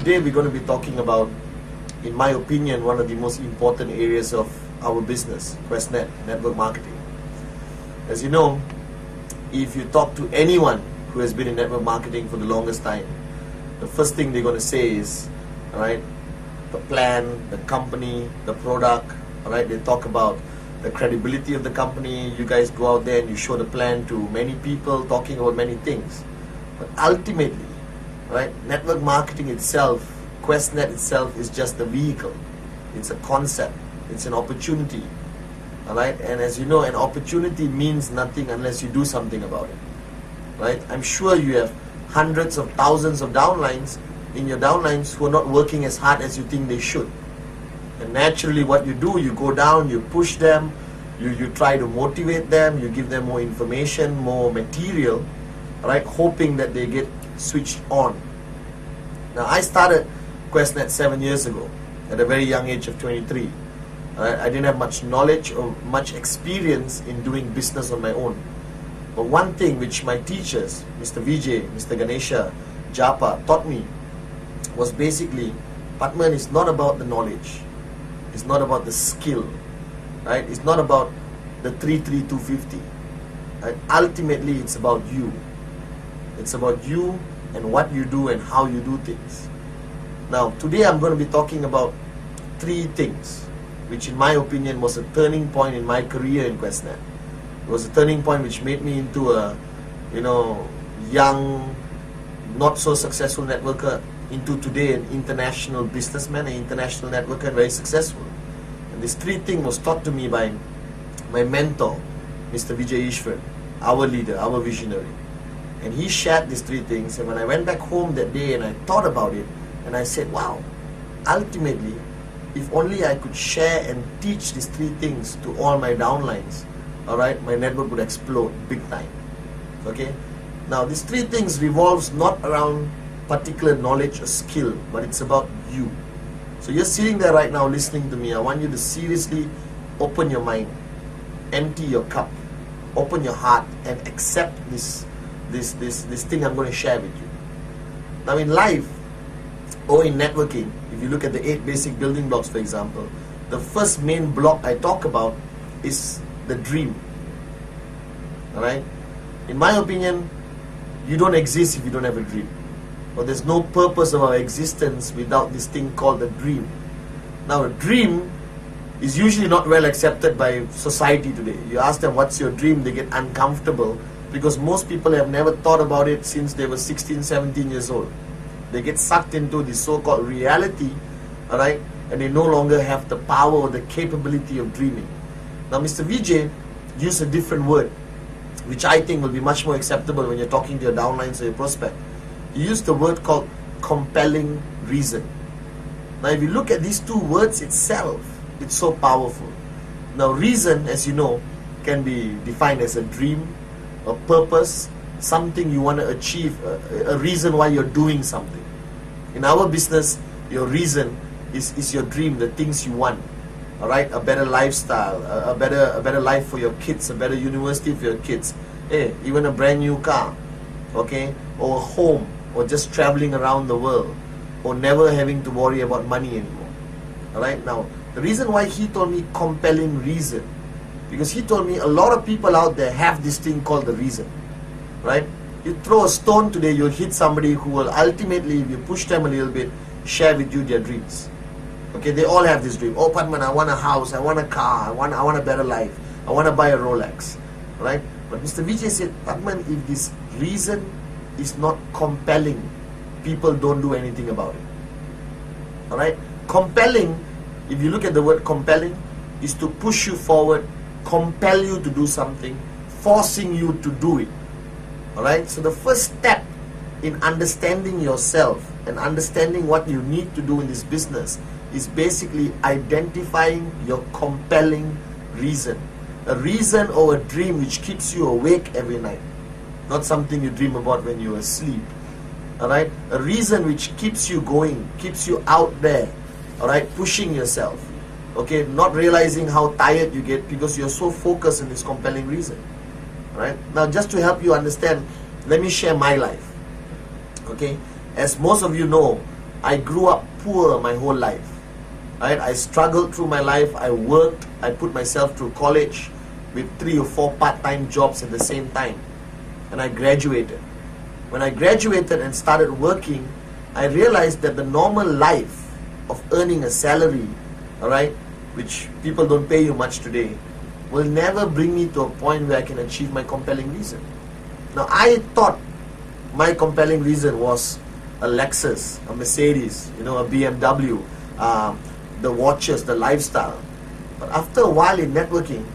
today we're going to be talking about, in my opinion, one of the most important areas of our business, QNET, network marketing. As you know, if you talk to anyone who has been in network marketing for the longest time, the first thing they're going to say is, alright, the plan, the company, the product, alright, they talk about the credibility of the company. You guys go out there and you show the plan to many people, talking about many things. But ultimately, right, network marketing itself, QNET itself, is just a vehicle. It's a concept. It's an opportunity. Alright, and as you know, an opportunity means nothing unless you do something about it. Right? I'm sure you have hundreds of thousands of downlines in your downlines who are not working as hard as you think they should. And naturally what you do, you go down, you push them, you try to motivate them, you give them more information, more material, right, hoping that they get switched on. Now I started QNET 7 years ago at a very young age of 23. I didn't have much knowledge or much experience in doing business on my own. But one thing which my teachers, Mr. Vijay, Mr. Ganesha, Japa, taught me was basically, pathman is not about the knowledge. It's not about the skill. Right? It's not about the 33250. Right? Ultimately, it's about you. It's about you and what you do and how you do things. Now, today I'm going to be talking about 3 things, which in my opinion was a turning point in my career in QNET. It was a turning point which made me into a, young, not so successful networker, into today an international businessman, an international networker, and very successful. And this 3 thing was taught to me by my mentor, Mr. Vijay Ishwar, our leader, our visionary. And he shared these 3 things, and when I went back home that day and I thought about it, and I said, wow, ultimately, if only I could share and teach these 3 things to all my downlines, alright, my network would explode big time. Okay? Now, these 3 things revolves not around particular knowledge or skill, but it's about you. So you're sitting there right now listening to me. I want you to seriously open your mind, empty your cup, open your heart, and accept this thing I'm going to share with you. Now, in life or in networking, if you look at the 8 basic building blocks, for example, the first main block I talk about is the dream. Alright? In my opinion, you don't exist if you don't have a dream. Or there's no purpose of our existence without this thing called a dream. Now, a dream is usually not well accepted by society today. You ask them, what's your dream? They get uncomfortable because most people have never thought about it since they were 16, 17 years old. They get sucked into the so-called reality, alright, and they no longer have the power or the capability of dreaming. Now, Mr. Vijay used a different word, which I think will be much more acceptable when you're talking to your downlines or your prospect. He used the word called compelling reason. Now, if you look at these 2 words itself, it's so powerful. Now, reason, as you know, can be defined as a dream, a purpose, something you want to achieve, a reason why you're doing something. In our business, your reason is your dream, the things you want. Alright, a better lifestyle, a better life for your kids, a better university for your kids. Hey, even a brand new car, okay, or a home, or just traveling around the world, or never having to worry about money anymore. Alright, now, the reason why he told me compelling reason, because he told me a lot of people out there have this thing called the reason. Right? You throw a stone today, you'll hit somebody who will ultimately, if you push them a little bit, share with you their dreams. Okay, they all have this dream. Oh, pathman, I want a house, I want a car, I want a better life, I want to buy a Rolex. Right? But Mr. Vijay said, pathman, if this reason is not compelling, people don't do anything about it. Alright? Compelling, if you look at the word compelling, is to push you forward, compel you to do something, forcing you to do it. Alright? So the first step in understanding yourself and understanding what you need to do in this business is basically identifying your compelling reason. A reason or a dream which keeps you awake every night. Not something you dream about when you're asleep. Alright? A reason which keeps you going, keeps you out there. Alright? Pushing yourself. Okay? Not realizing how tired you get because you're so focused on this compelling reason. Alright? Now, just to help you understand, let me share my life. Okay? As most of you know, I grew up poor my whole life. Right? I struggled through my life. I worked. I put myself through college with 3 or 4 part-time jobs at the same time. And I graduated. When I graduated and started working, I realized that the normal life of earning a salary, alright, which people don't pay you much today, will never bring me to a point where I can achieve my compelling reason. Now, I thought my compelling reason was a Lexus, a Mercedes, a BMW, the watches, the lifestyle. But after a while in networking,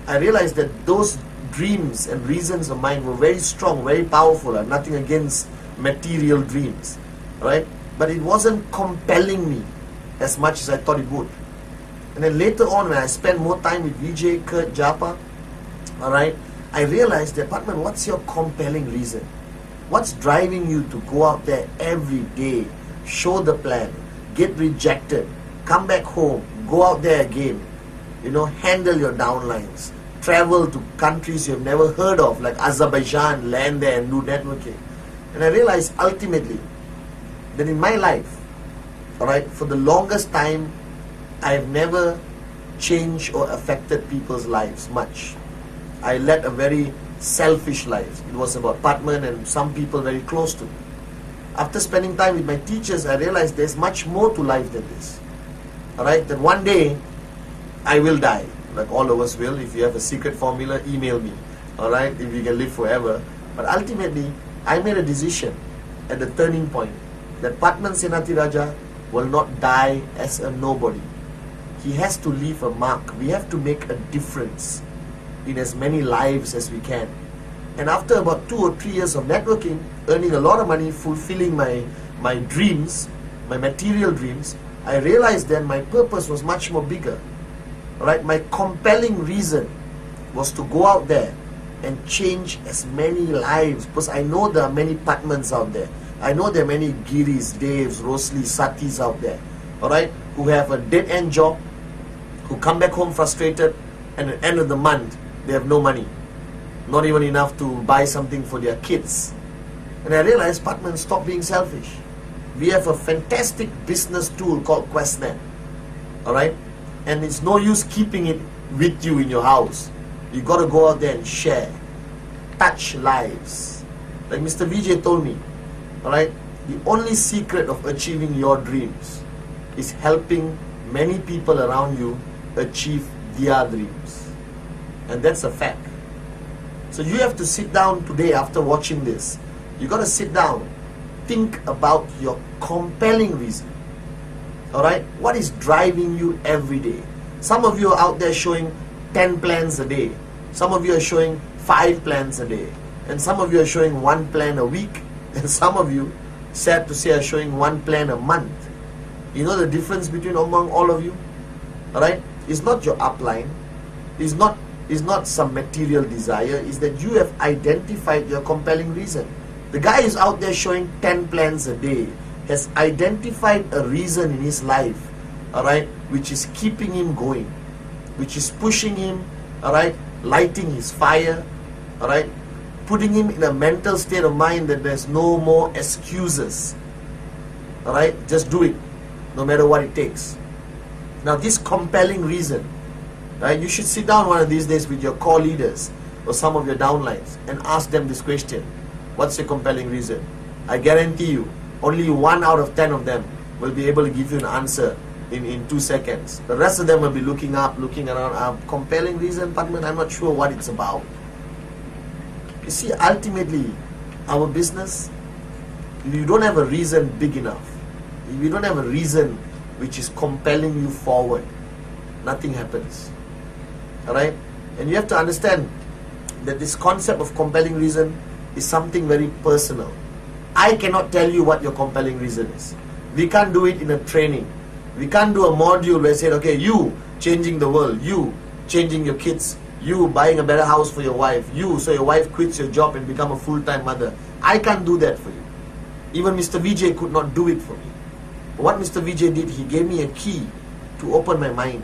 I realized that those dreams and reasons of mine were very strong, very powerful. I have nothing against material dreams, right? But it wasn't compelling me as much as I thought it would. And then later on, when I spent more time with Vijay, Kurt, Japa, alright, I realized that, Pathman, what's your compelling reason? What's driving you to go out there every day, show the plan, get rejected, come back home, go out there again, handle your downlines, travel to countries you've never heard of, like Azerbaijan, land there and do networking. And I realized ultimately that in my life, alright, for the longest time, I've never changed or affected people's lives much. I led a very selfish life. It was about Pathman and some people very close to me. After spending time with my teachers, I realized there's much more to life than this. Alright, that one day I will die, like all of us will. If you have a secret formula, email me. Alright, if you can live forever. But ultimately, I made a decision at the turning point that Pathman Senathiraja will not die as a nobody. He has to leave a mark. We have to make a difference in as many lives as we can. And after about 2 or 3 years of networking, earning a lot of money, fulfilling my dreams, my material dreams, I realized then my purpose was much more bigger. Right? My compelling reason was to go out there and change as many lives, because I know there are many Pathmans out there. I know there are many Giris, Deves, Rosli, Satis out there, alright, who have a dead-end job, who come back home frustrated, and at the end of the month, they have no money. Not even enough to buy something for their kids. And I realized, Pathman, stop being selfish. We have a fantastic business tool called QNET. Alright? And it's no use keeping it with you in your house. You got to go out there and share. Touch lives. Like Mr. Vijay told me, alright? The only secret of achieving your dreams is helping many people around you achieve their dreams. And that's a fact. So you have to sit down today after watching this. You got to sit down. Think about your compelling reason. Alright? What is driving you every day? Some of you are out there showing 10 plans a day. Some of you are showing 5 plans a day. And some of you are showing 1 plan a week. And some of you, sad to say, are showing 1 plan a month. You know the difference between among all of you? Alright? It's not your upline. It's not some material desire. It's that you have identified your compelling reason. The guy is out there showing 10 plans a day, has identified a reason in his life, alright, which is keeping him going, which is pushing him, alright, lighting his fire, alright, putting him in a mental state of mind that there's no more excuses, alright, just do it, no matter what it takes. Now this compelling reason, right, you should sit down one of these days with your core leaders or some of your downlines and ask them this question: what's your compelling reason? I guarantee you, only 1 out of 10 of them will be able to give you an answer in 2 seconds. The rest of them will be looking up, looking around. Compelling reason, Pathman, I'm not sure what it's about. You see, ultimately, our business, if you don't have a reason big enough, if you don't have a reason which is compelling you forward, nothing happens. Alright? And you have to understand that this concept of compelling reason is something very personal. I cannot tell you what your compelling reason is. We can't do it in a training. We can't do a module where I say, okay, you changing the world, you changing your kids, you buying a better house for your wife, you so your wife quits your job and become a full-time mother. I can't do that for you. Even Mr. Vijay could not do it for me. But what Mr. Vijay did, he gave me a key to open my mind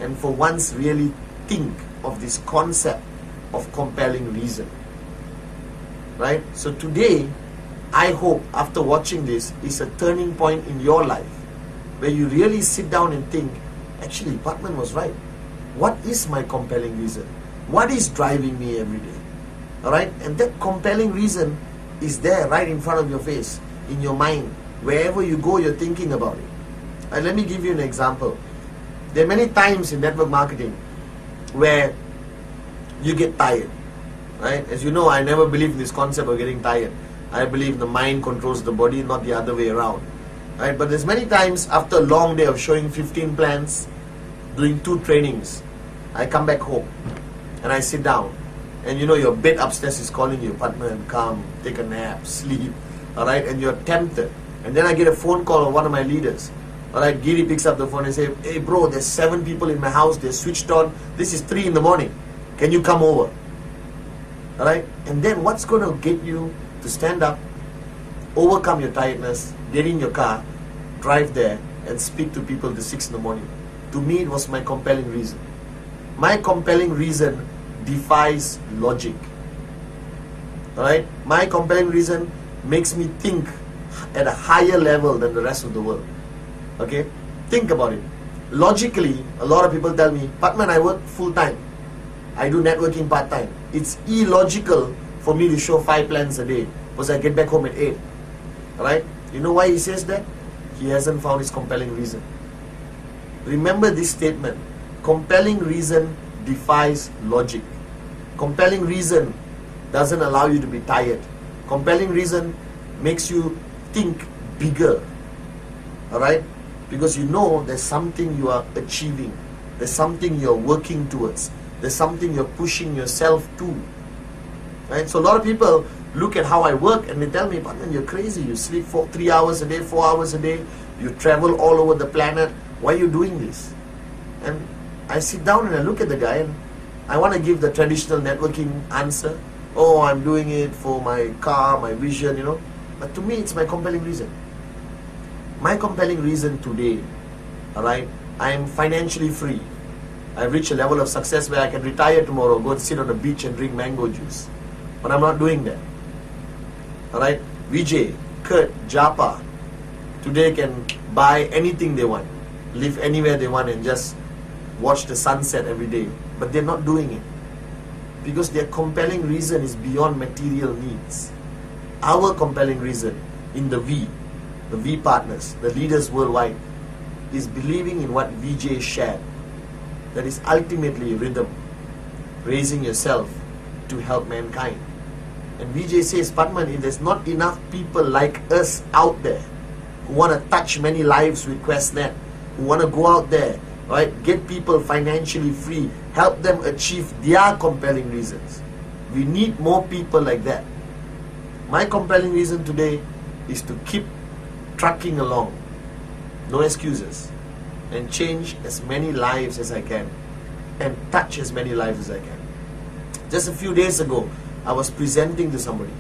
and for once really think of this concept of compelling reason. Right? So today, I hope after watching this is a turning point in your life where you really sit down and think, actually, Pathman was right. What is my compelling reason? What is driving me every day? Alright? And that compelling reason is there right in front of your face, in your mind. Wherever you go, you're thinking about it. And let me give you an example. There are many times in network marketing where you get tired. Right? As you know, I never believe in this concept of getting tired. I believe the mind controls the body, not the other way around. Right? But there's many times after a long day of showing 15 plans, doing 2 trainings, I come back home and I sit down. And you know your bed upstairs is calling you, Pathman, come, take a nap, sleep. Alright? And you're tempted. And then I get a phone call of one of my leaders. Alright, Giri picks up the phone and says, hey bro, there's 7 people in my house, they're switched on. This is 3 in the morning. Can you come over? Alright? And then what's going to get you to stand up, overcome your tiredness, get in your car, drive there, and speak to people till 6 in the morning? To me, it was my compelling reason. My compelling reason defies logic. Alright? My compelling reason makes me think at a higher level than the rest of the world. Okay? Think about it. Logically, a lot of people tell me, Pathman, I work full time. I do networking part time. It's illogical for me to show 5 plans a day because I get back home at 8. Alright? You know why he says that? He hasn't found his compelling reason. Remember this statement. Compelling reason defies logic. Compelling reason doesn't allow you to be tired. Compelling reason makes you think bigger. Alright? Because you know there's something you are achieving. There's something you're working towards. There's something you're pushing yourself to. Right? So a lot of people look at how I work and they tell me, Pathman, you're crazy. You sleep 3 hours a day, 4 hours a day. You travel all over the planet. Why are you doing this? And I sit down and I look at the guy and I want to give the traditional networking answer. Oh, I'm doing it for my car, my vision, you know. But to me, it's my compelling reason. My compelling reason today, alright, I am financially free. I've reached a level of success where I can retire tomorrow, go and sit on the beach and drink mango juice. But I'm not doing that. Alright, Vijay, Kurt, Japa, today can buy anything they want, live anywhere they want and just watch the sunset every day. But they're not doing it. Because their compelling reason is beyond material needs. Our compelling reason in the V partners, the leaders worldwide, is believing in what Vijay shared. That is ultimately rhythm, raising yourself to help mankind. And Vijay says, Pathman, if there's not enough people like us out there who want to touch many lives with QNET, who want to go out there, right, get people financially free, help them achieve their compelling reasons. We need more people like that. My compelling reason today is to keep trucking along, no excuses, and change as many lives as I can and touch as many lives as I can. Just a few days ago, I was presenting to somebody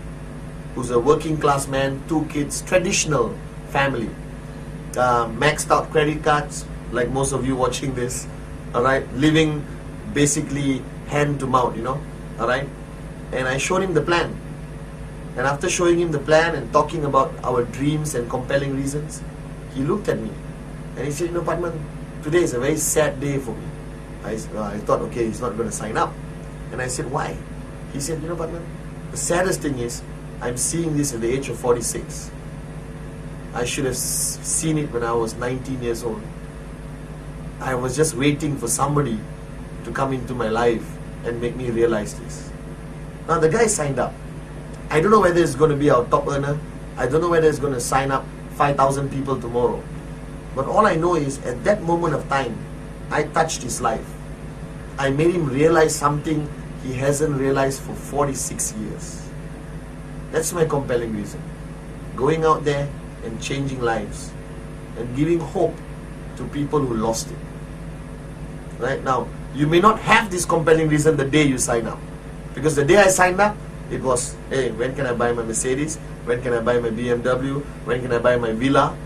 who's a working class man, 2 kids, traditional family, maxed out credit cards, like most of you watching this, alright, living basically hand to mouth, you know, alright, and I showed him the plan. And after showing him the plan and talking about our dreams and compelling reasons, he looked at me and he said, you know, Pathman, today is a very sad day for me. I thought, okay, he's not going to sign up. And I said, why? He said, you know, Pathman, the saddest thing is, I'm seeing this at the age of 46. I should have seen it when I was 19 years old. I was just waiting for somebody to come into my life and make me realize this. Now, the guy signed up. I don't know whether it's going to be our top earner. I don't know whether it's going to sign up 5,000 people tomorrow. But all I know is, at that moment of time, I touched his life. I made him realize something he hasn't realized for 46 years. That's my compelling reason. Going out there and changing lives and giving hope to people who lost it. Right now, you may not have this compelling reason the day you sign up. Because the day I signed up, it was, hey, when can I buy my Mercedes? When can I buy my BMW? When can I buy my villa?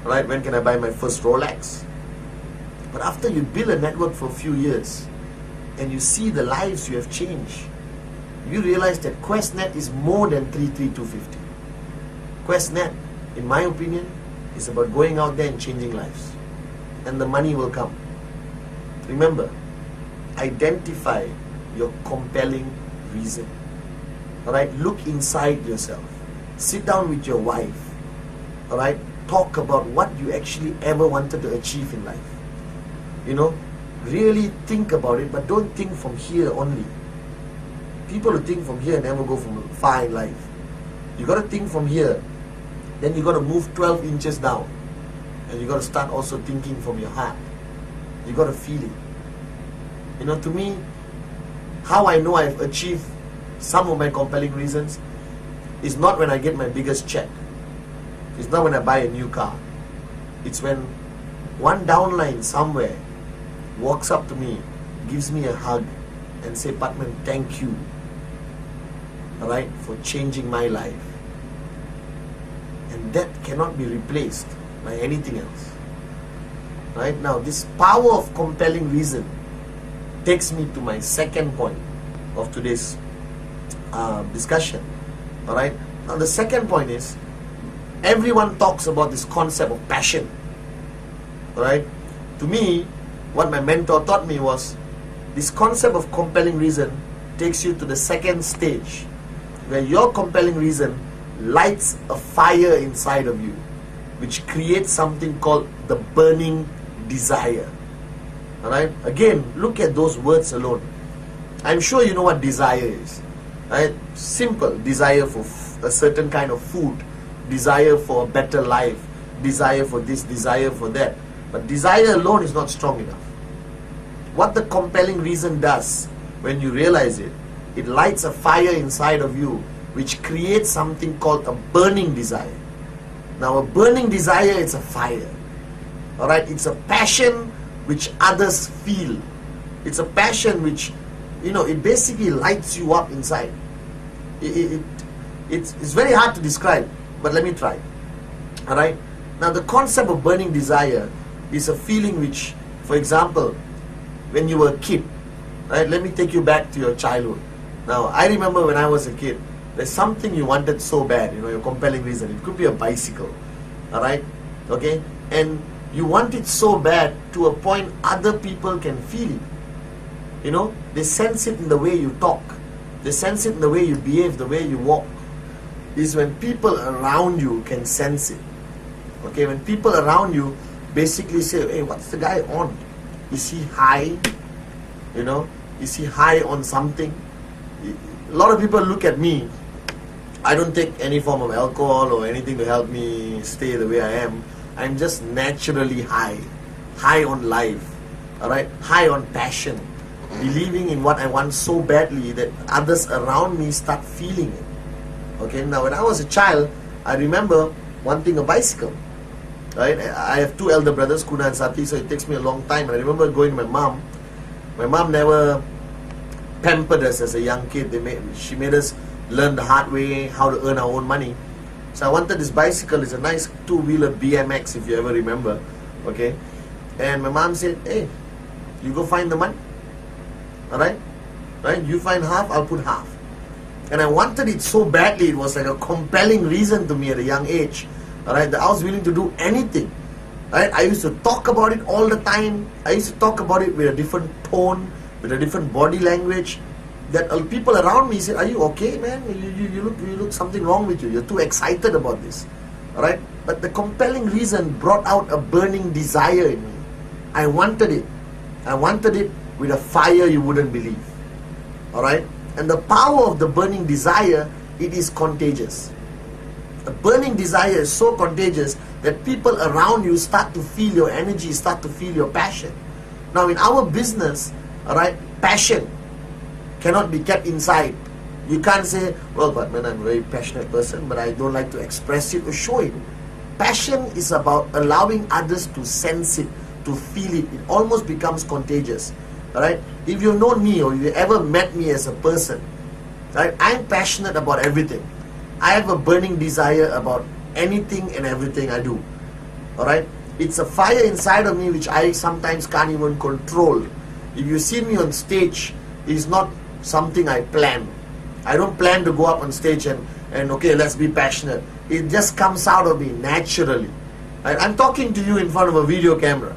Right? When can I buy my first Rolex? But after you build a network for a few years and you see the lives you have changed, you realize that QNET is more than 33250. QNET, in my opinion, is about going out there and changing lives. And the money will come. Remember, identify your compelling reason. Alright, look inside yourself. Sit down with your wife. Alright, talk about what you actually ever wanted to achieve in life. You know, really think about it, but don't think from here only. People who think from here never go from far in life. You got to think from here, then you got to move 12 inches down, and you got to start also thinking from your heart. You got to feel it. You know, to me, how I know I've achieved some of my compelling reasons is not when I get my biggest check. It's not when I buy a new car. It's when one downline somewhere walks up to me, gives me a hug, and say, "Pathman, thank you, alright, for changing my life." And that cannot be replaced by anything else. Right now, this power of compelling reason takes me to my second point of today's discussion. Alright, now the second point is, everyone talks about this concept of passion. Alright, to me, what my mentor taught me was, this concept of compelling reason takes you to the second stage, where your compelling reason lights a fire inside of you, which creates something called the burning desire. Alright, again, look at those words alone. I'm sure you know what desire is. Right? Simple. Desire for a certain kind of food, desire for a better life, desire for this, desire for that. But desire alone is not strong enough. What the compelling reason does, when you realize it, it lights a fire inside of you, which creates something called a burning desire. Now, a burning desire is a fire. Alright, it's a passion which others feel. It's a passion which, it basically lights you up inside. It's very hard to describe, but let me try. Alright, now the concept of burning desire is a feeling which, for example, when you were a kid, right? Let me take you back to your childhood. Now, I remember when I was a kid, there's something you wanted so bad, your compelling reason. It could be a bicycle, alright? Okay? And you want it so bad to a point other people can feel it. They sense it in the way you talk. They sense it in the way you behave, the way you walk. Is when people around you can sense it. Okay? When people around you basically say, "Hey, what's the guy on? Is he high? Is he high on something?" A lot of people look at me. I don't take any form of alcohol or anything to help me stay the way I am. I'm just naturally high on life, alright, high on passion, believing in what I want so badly that others around me start feeling it. Okay, now when I was a child, I remember wanting a bicycle. Right? I have two elder brothers, Kuna and Sati, so it takes me a long time. And I remember going to my mom. My mom never pampered us as a young kid. She made us learn the hard way how to earn our own money. So I wanted this bicycle. It's a nice two-wheeler BMX, if you ever remember. Okay, and my mom said, "Hey, you go find the money. Alright? Right? You find half, I'll put half." And I wanted it so badly. It was like a compelling reason to me at a young age. Alright, that I was willing to do anything. Right? I used to talk about it all the time. I used to talk about it with a different tone, with a different body language. That people around me said, "Are you okay, man? You look something wrong with you. You're too excited about this." Alright? But the compelling reason brought out a burning desire in me. I wanted it. I wanted it with a fire you wouldn't believe. Alright? And the power of the burning desire, it is contagious. A burning desire is so contagious that people around you start to feel your energy, start to feel your passion. Now in our business, alright, passion cannot be kept inside. You can't say, "Well, Pathman, I'm a very passionate person, but I don't like to express it or show it." Passion is about allowing others to sense it, to feel it. It almost becomes contagious. Alright? If you've known me or you ever met me as a person, right, I'm passionate about everything. I have a burning desire about anything and everything I do. Alright? It's a fire inside of me which I sometimes can't even control. If you see me on stage, it's not something I plan. I don't plan to go up on stage and okay, let's be passionate. It just comes out of me naturally. Right? I'm talking to you in front of a video camera.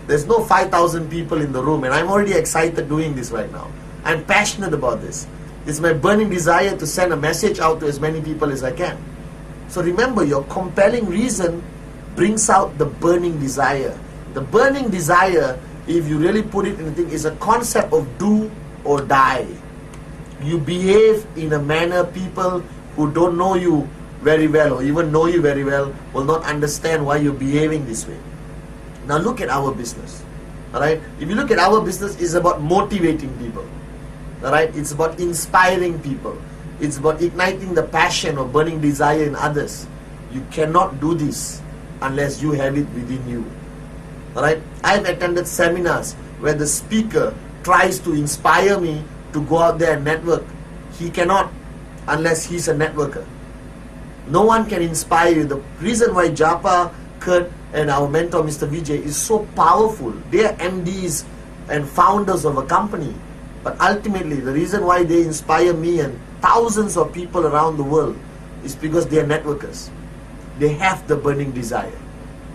There's no 5,000 people in the room, and I'm already excited doing this right now. I'm passionate about this. It's my burning desire to send a message out to as many people as I can. So remember, your compelling reason brings out the burning desire. The burning desire, if you really put it in the thing, is a concept of do or die. You behave in a manner people who don't know you very well or even know you very well will not understand why you're behaving this way. Now look at our business. Alright? If you look at our business, it's about motivating people. Alright? It's about inspiring people. It's about igniting the passion or burning desire in others. You cannot do this unless you have it within you. Alright? I've attended seminars where the speaker tries to inspire me to go out there and network. He cannot unless he's a networker. No one can inspire you. The reason why Japa, Kurt, and our mentor Mr. Vijay is so powerful, they are MDs and founders of a company. But ultimately, the reason why they inspire me and thousands of people around the world is because they are networkers. They have the burning desire.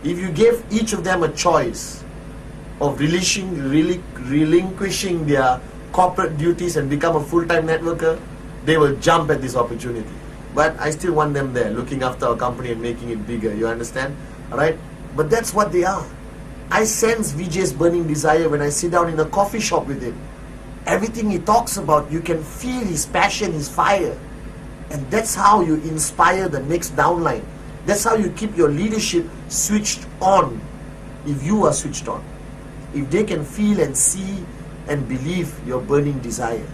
If you give each of them a choice of relinquishing their corporate duties and become a full-time networker, they will jump at this opportunity. But I still want them there, looking after our company and making it bigger. You understand? Alright? But that's what they are. I sense Vijay's burning desire when I sit down in a coffee shop with him. Everything he talks about, you can feel his passion, his fire. And that's how you inspire the next downline. That's how you keep your leadership switched on. If you are switched on. If they can feel and see and believe your burning desire.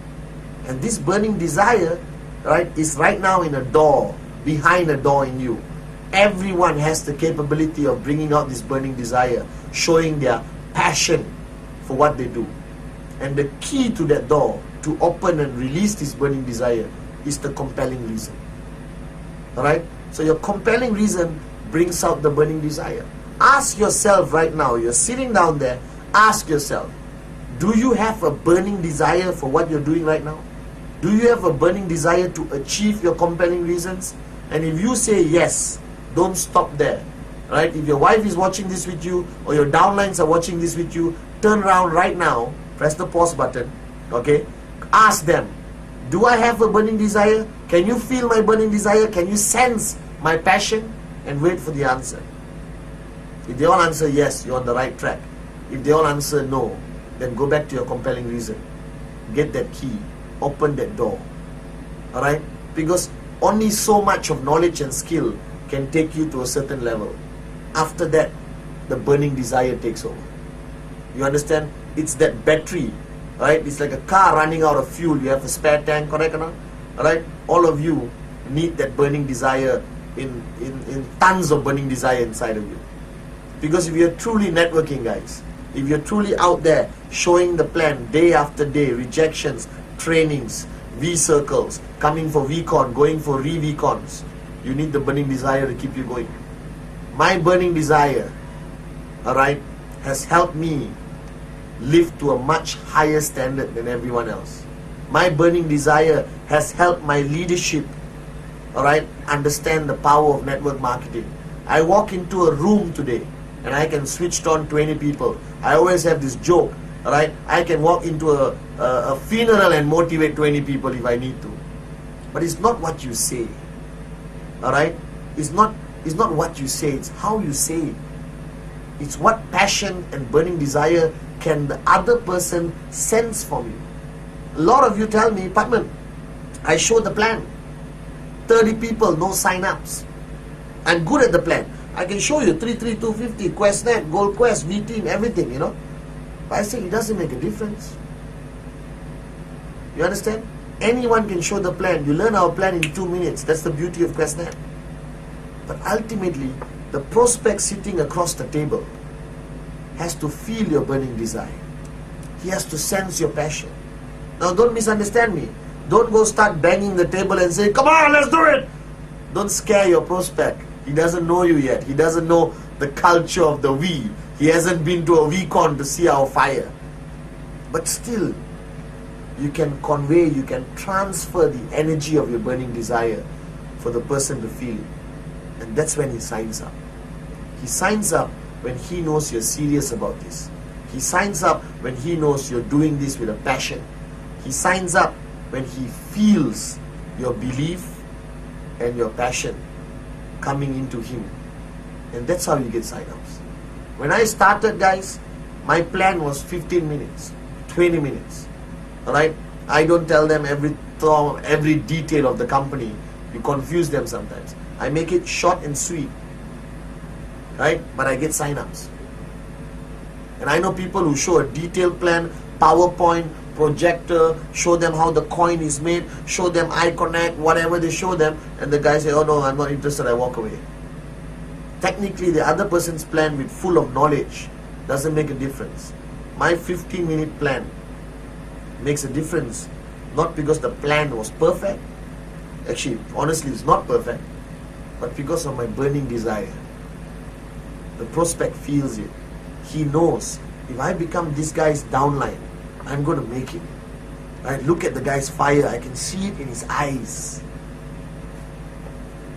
And this burning desire, right, is right now in a door, behind a door in you. Everyone has the capability of bringing out this burning desire, showing their passion for what they do. And the key to that door, to open and release this burning desire, is the compelling reason. Alright? So your compelling reason brings out the burning desire. Ask yourself right now, you're sitting down there, ask yourself, do you have a burning desire for what you're doing right now? Do you have a burning desire to achieve your compelling reasons? And if you say yes, don't stop there. Right? If your wife is watching this with you, or your downlines are watching this with you, turn around right now, press the pause button, okay? Ask them, do I have a burning desire? Can you feel my burning desire? Can you sense my passion? And wait for the answer. If they all answer yes, you're on the right track. If they all answer no, then go back to your compelling reason. Get that key. Open that door. Alright? Because only so much of knowledge and skill can take you to a certain level. After that, the burning desire takes over. You understand? It's that battery. Right? It's like a car running out of fuel. You have a spare tank, correct or not? Alright? All of you need that burning desire in tons of burning desire inside of you. Because if you're truly networking, guys, if you're truly out there showing the plan day after day, rejections, trainings, V-circles, coming for VCon, going for re-VCons, you need the burning desire to keep you going. My burning desire, alright, has helped me live to a much higher standard than everyone else. My burning desire has helped my leadership, alright, understand the power of network marketing. I walk into a room today and I can switch on 20 people. I always have this joke, alright, I can walk into a funeral and motivate 20 people if I need to. But it's not what you say, alright? It's not what you say, it's how you say it. It's what passion and burning desire can the other person sense from you. A lot of you tell me, Pathman, I show the plan. 30 people, no sign-ups. I'm good at the plan. I can show you 33250, QuestNet, Gold Quest, V-Team, everything, you know. But I say it doesn't make a difference. You understand? Anyone can show the plan. You learn our plan in 2 minutes. That's the beauty of QuestNet. But ultimately, the prospect sitting across the table has to feel your burning desire. He has to sense your passion. Now don't misunderstand me. Don't go start banging the table and say, come on, let's do it. Don't scare your prospect. He doesn't know you yet. He doesn't know the culture of the V. He hasn't been to a VCon to see our fire. But still, you can convey, you can transfer the energy of your burning desire for the person to feel it. And that's when he signs up. He signs up when he knows you're serious about this. He signs up when he knows you're doing this with a passion. He signs up when he feels your belief and your passion coming into him. And that's how you get sign-ups. When I started, guys, my plan was 15 minutes, 20 minutes. Alright? I don't tell them every detail of the company. You confuse them sometimes. I make it short and sweet. Right? But I get sign-ups. And I know people who show a detailed plan, PowerPoint, projector, show them how the coin is made, show them QNET, whatever they show them, and the guy say, oh no, I'm not interested, I walk away. Technically, the other person's plan with full of knowledge doesn't make a difference. My 15-minute plan makes a difference, not because the plan was perfect, actually, honestly, it's not perfect, but because of my burning desire. The prospect feels it. He knows, if I become this guy's downline, I'm going to make it. Right? Look at the guy's fire. I can see it in his eyes.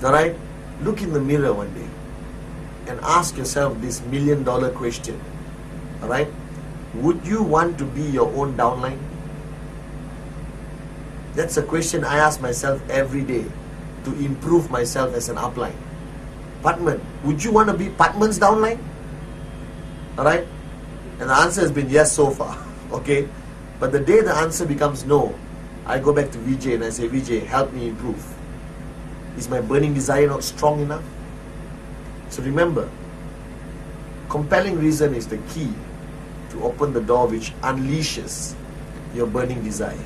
Alright? Look in the mirror one day and ask yourself this $1 million question. Alright? Would you want to be your own downline? That's a question I ask myself every day to improve myself as an upline. Pathman, would you want to be Pathman's downline? Alright? And the answer has been yes so far. Okay? But the day the answer becomes no, I go back to Vijay and I say, Vijay, help me improve. Is my burning desire not strong enough? So remember, compelling reason is the key to open the door which unleashes your burning desire.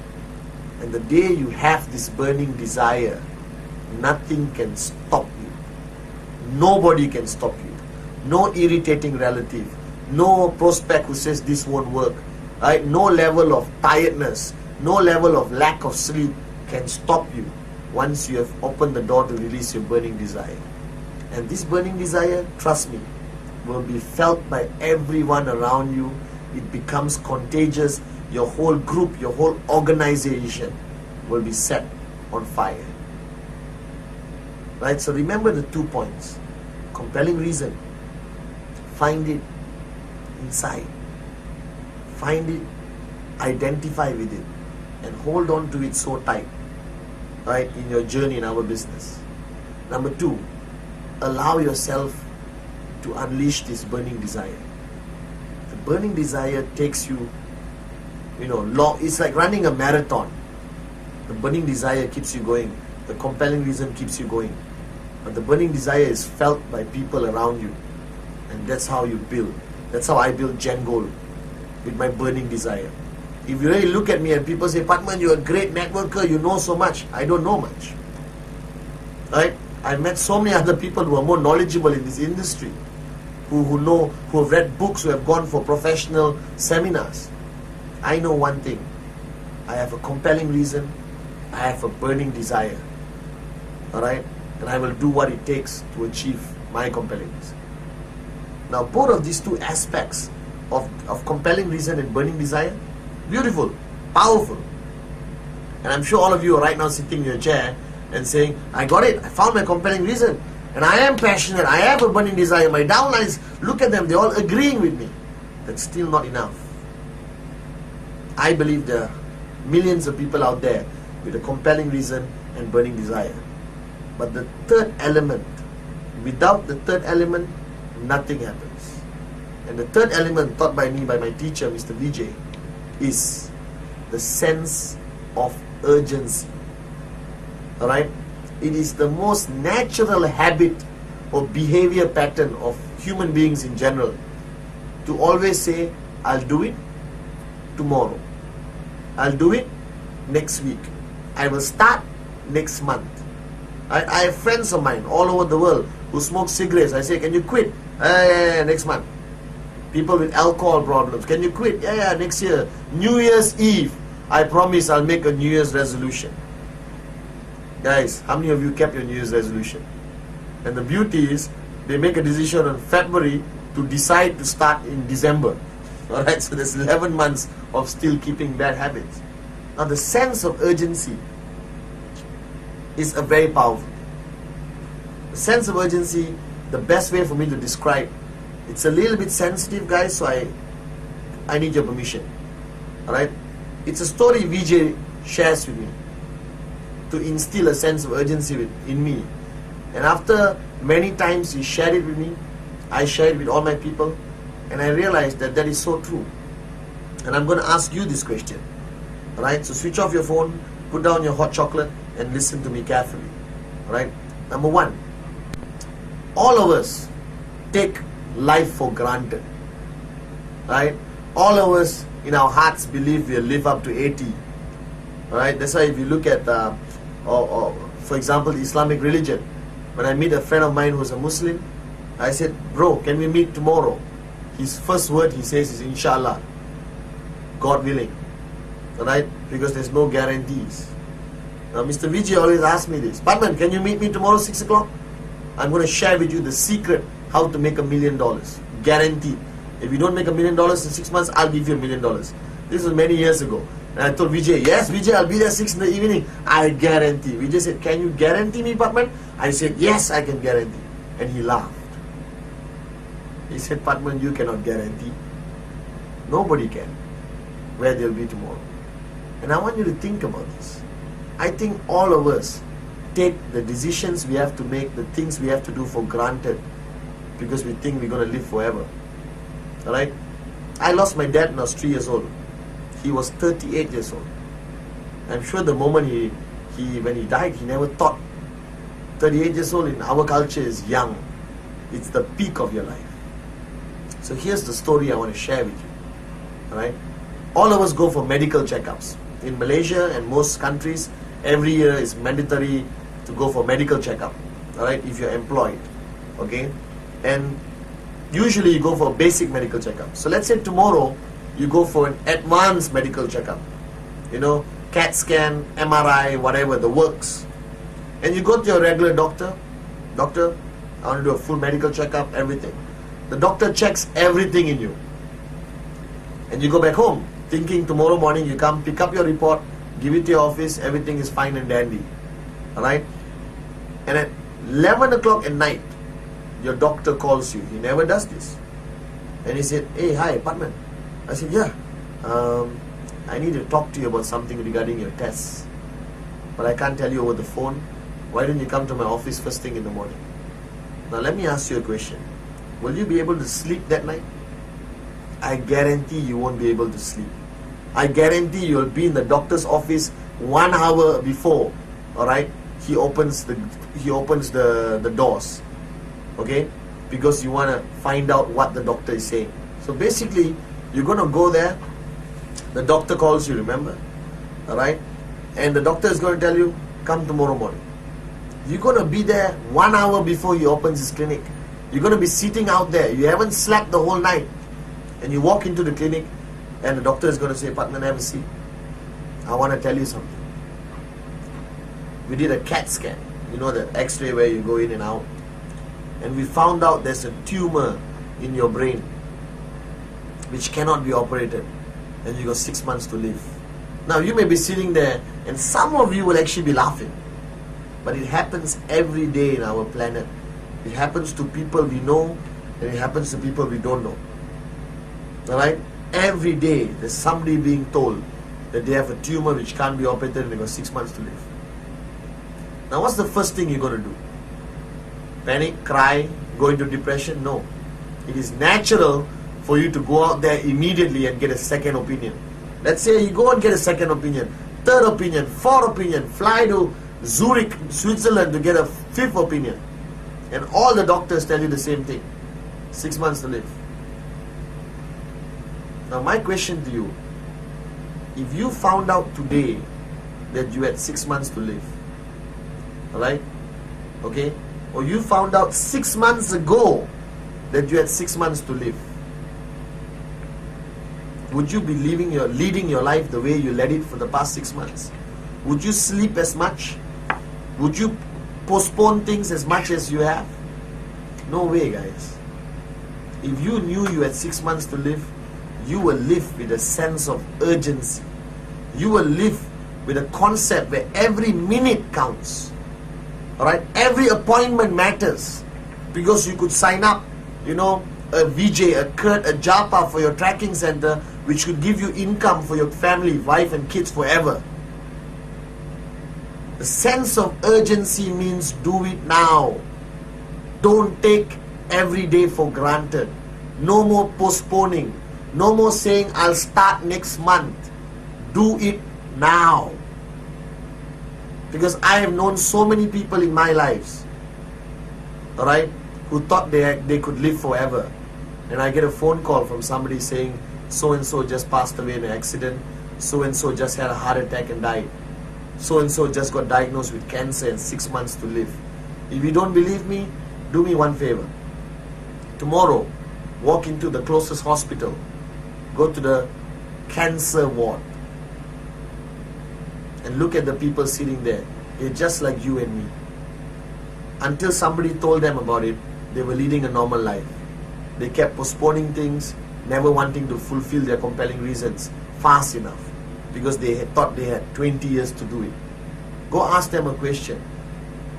And the day you have this burning desire, nothing can stop you. Nobody can stop you. No irritating relative. No prospect who says this won't work. Right? No level of tiredness, no level of lack of sleep can stop you once you have opened the door to release your burning desire. And this burning desire, trust me, will be felt by everyone around you. It becomes contagious. Your whole group, your whole organization will be set on fire. Right? So remember the 2 points. Compelling reason. Find it inside. Find it, identify with it, and hold on to it so tight, right, in your journey in our business. Number 2, allow yourself to unleash this burning desire. The burning desire takes you, long. It's like running a marathon. The burning desire keeps you going. The compelling reason keeps you going. But the burning desire is felt by people around you. And that's how you build. That's how I build Gen Gold. With my burning desire. If you really look at me and people say, Pathman, you're a great networker, you know so much. I don't know much. Right? I've met so many other people who are more knowledgeable in this industry, who have read books, who have gone for professional seminars. I know one thing. I have a compelling reason. I have a burning desire. Alright? And I will do what it takes to achieve my compelling reason. Now, both of these two aspects of compelling reason and burning desire, beautiful, powerful. And I'm sure all of you are right now sitting in your chair and saying, I got it, I found my compelling reason, and I am passionate, I have a burning desire, my downlines, look at them, they're all agreeing with me. That's still not enough. I believe there are millions of people out there with a compelling reason and burning desire. But the third element, without the third element, nothing happens. And the third element taught by me, by my teacher, Mr. Vijay, is the sense of urgency. Alright? It is the most natural habit or behavior pattern of human beings in general to always say, I'll do it tomorrow. I'll do it next week. I will start next month. I have friends of mine all over the world who smoke cigarettes. I say, can you quit? Next month. People with alcohol problems, can you quit? Yeah, next year. New Year's Eve, I promise I'll make a New Year's resolution. Guys, how many of you kept your New Year's resolution? And the beauty is, they make a decision in February to decide to start in December. Alright, so there's 11 months of still keeping bad habits. Now the sense of urgency is a very powerful. The sense of urgency, the best way for me to describe, it's a little bit sensitive, guys, so I need your permission. Alright? It's a story Vijay shares with me to instill a sense of urgency in me. And after many times he shared it with me, I shared it with all my people, and I realized that that is so true. And I'm going to ask you this question. Alright? So switch off your phone, put down your hot chocolate, and listen to me carefully. Alright? Number one, all of us take life for granted. Right? All of us in our hearts believe we'll live up to 80. Right? That's why if you look at, for example, the Islamic religion, when I meet a friend of mine who's a Muslim, I said, bro, can we meet tomorrow? His first word he says is Inshallah, God willing. Right? Because there's no guarantees. Now, Mr. Vijay always asks me this, Pathman, can you meet me tomorrow 6 o'clock? I'm going to share with you the secret how to make $1 million. Guaranteed. If you don't make $1 million in 6 months, I'll give you $1 million. This was many years ago. And I told Vijay, yes, Vijay, I'll be there 6 in the evening. I guarantee. Vijay said, can you guarantee me, Pathman? I said, yes, I can guarantee. And he laughed. He said, Pathman, you cannot guarantee. Nobody can where they'll be tomorrow. And I want you to think about this. I think all of us take the decisions we have to make, the things we have to do for granted because we think we're going to live forever. Alright? I lost my dad when I was 3 years old. He was 38 years old. I'm sure the moment when he died, he never thought. 38 years old in our culture is young. It's the peak of your life. So here's the story I want to share with you. Alright? All of us go for medical checkups. In Malaysia and most countries, every year is mandatory to go for medical checkup. Alright? If you're employed. Okay? And usually you go for a basic medical checkup. So let's say tomorrow you go for an advanced medical checkup. You know, CAT scan, MRI, whatever, the works. And you go to your regular doctor. Doctor, I want to do a full medical checkup, everything. The doctor checks everything in you. And you go back home, thinking tomorrow morning you come, pick up your report, give it to your office, everything is fine and dandy. Alright? And at 11 o'clock at night, your doctor calls you. He never does this. And he said, hey, hi, Pathman. I said, yeah, I need to talk to you about something regarding your tests. But I can't tell you over the phone. Why don't you come to my office first thing in the morning? Now let me ask you a question. Will you be able to sleep that night? I guarantee you won't be able to sleep. I guarantee you'll be in the doctor's office 1 hour before. Alright? He opens the doors. Okay? Because you want to find out what the doctor is saying. So basically, you're going to go there. The doctor calls you, remember? Alright? And the doctor is going to tell you, come tomorrow morning. You're going to be there 1 hour before he opens his clinic. You're going to be sitting out there. You haven't slept the whole night. And you walk into the clinic and the doctor is going to say, Pathman, have a seat. I want to tell you something. We did a CAT scan. You know, the x-ray where you go in and out. And we found out there's a tumor in your brain which cannot be operated. And you got 6 months to live. Now you may be sitting there and some of you will actually be laughing. But it happens every day in our planet. It happens to people we know and it happens to people we don't know. Alright? Every day there's somebody being told that they have a tumor which can't be operated and they got 6 months to live. Now what's the first thing you're going to do? Panic, cry, go into depression? No. It is natural for you to go out there immediately and get a second opinion. Let's say you go and get a second opinion, third opinion, fourth opinion, fly to Zurich, Switzerland to get a fifth opinion. And all the doctors tell you the same thing. 6 months to live. Now my question to you, if you found out today that you had 6 months to live, alright, okay, or you found out 6 months ago that you had 6 months to live, would you be leading your life the way you led it for the past 6 months? Would you sleep as much? Would you postpone things as much as you have? No way, guys. If you knew you had 6 months to live, you will live with a sense of urgency. You will live with a concept where every minute counts. Alright, every appointment matters, because you could sign up, a VJ, a Kurt, a Japa for your tracking center, which could give you income for your family, wife and kids forever. The sense of urgency means do it now. Don't take every day for granted. No more postponing. No more saying I'll start next month. Do it now. Because I have known so many people in my lives, alright, who thought they could live forever. And I get a phone call from somebody saying, so-and-so just passed away in an accident, so-and-so just had a heart attack and died, so-and-so just got diagnosed with cancer and 6 months to live. If you don't believe me, do me one favor. Tomorrow, walk into the closest hospital, go to the cancer ward, and look at the people sitting there. They're just like you and me. Until somebody told them about it, they were leading a normal life. They kept postponing things, never wanting to fulfill their compelling reasons fast enough, because they had thought they had 20 years to do it. Go ask them a question.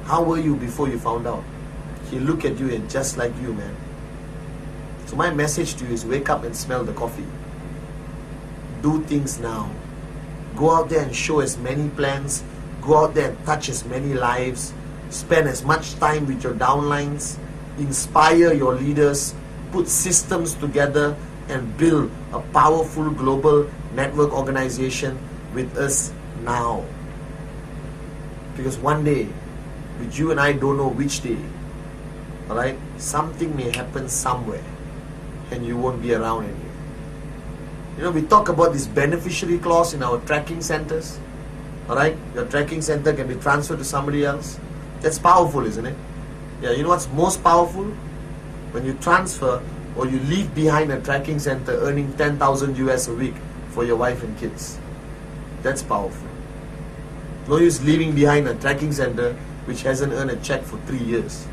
How were you before you found out? He'll look at you and just like you, man. So my message to you is, wake up and smell the coffee. Do things now. Go out there and show as many plans. Go out there and touch as many lives. Spend as much time with your downlines. Inspire your leaders. Put systems together and build a powerful global network organization with us now. Because one day, which you and I don't know which day, alright, something may happen somewhere and you won't be around anymore. We talk about this beneficiary clause in our tracking centers. Alright, your tracking center can be transferred to somebody else. That's powerful, isn't it? Yeah, you know what's most powerful? When you transfer or you leave behind a tracking center earning 10,000 US a week for your wife and kids. That's powerful. No use leaving behind a tracking center which hasn't earned a check for 3 years.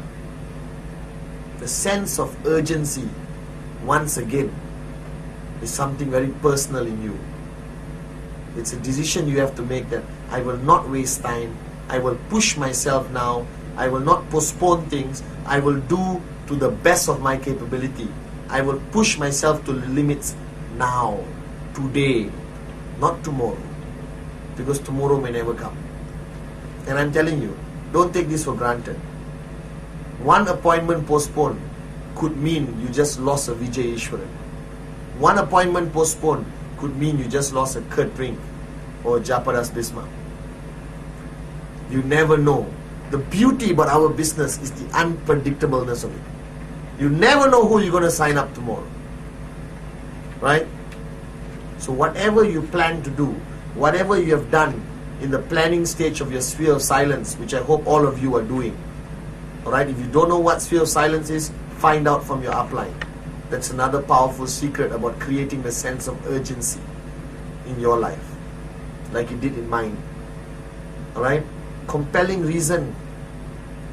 The sense of urgency, once again, is something very personal in you. It's a decision you have to make, that I will not waste time. I will push myself now. I will not postpone things. I will do to the best of my capability. I will push myself to the limits now, today, not tomorrow. Because tomorrow may never come. And I'm telling you, don't take this for granted. One appointment postponed could mean you just lost a Vijay Ishwaran. One appointment postponed could mean you just lost a Kurt Brink or a Japadas Bismarck. You never know. The beauty about our business is the unpredictableness of it. You never know who you're going to sign up tomorrow. Right? So whatever you plan to do, whatever you have done in the planning stage of your sphere of silence, which I hope all of you are doing. Alright, if you don't know what sphere of silence is, find out from your upline. That's another powerful secret about creating the sense of urgency in your life, like it did in mine. Alright? Compelling reason.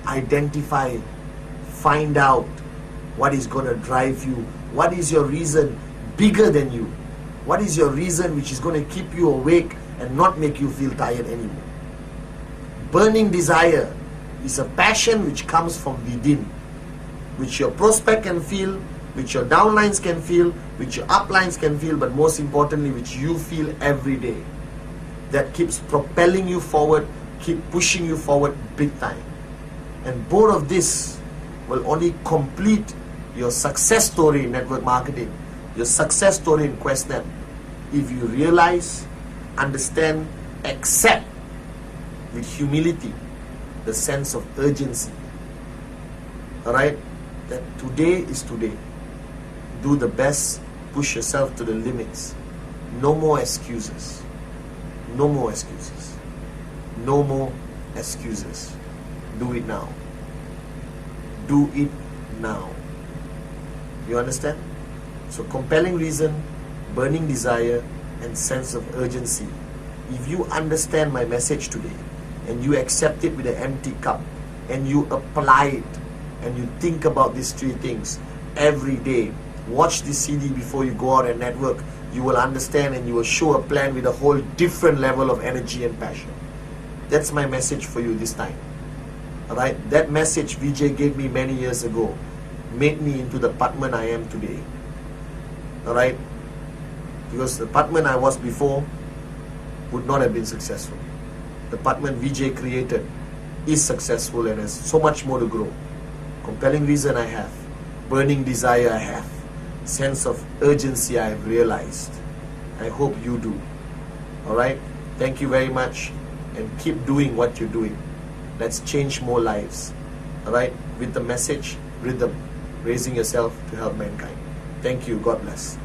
Identify. Find out what is going to drive you. What is your reason bigger than you? What is your reason which is going to keep you awake and not make you feel tired anymore? Burning desire is a passion which comes from within, which your prospect can feel, which your downlines can feel, which your uplines can feel, but most importantly, which you feel every day. That keeps propelling you forward, keep pushing you forward big time. And both of this will only complete your success story in network marketing, your success story in QuestNet, if you realize, understand, accept with humility the sense of urgency. Alright? That today is today. Do the best, push yourself to the limits. No more excuses. No more excuses. No more excuses. Do it now. Do it now. You understand? So compelling reason, burning desire, and sense of urgency. If you understand my message today, and you accept it with an empty cup, and you apply it, and you think about these three things every day, watch this CD before you go out and network. you will understand and you will show a plan with a whole different level of energy and passion. That's my message for you this time. Alright, that message Vijay gave me many years ago made me into the pathman I am today. Alright, because the pathman I was before would not have been successful. The pathman Vijay created is successful and has so much more to grow. Compelling reason I have, burning desire I have, sense of urgency I have realized. I hope you do. Alright, thank you very much, and keep doing what you're doing. Let's change more lives. Alright, with the message, rhythm, raising yourself to help mankind. Thank you. God bless.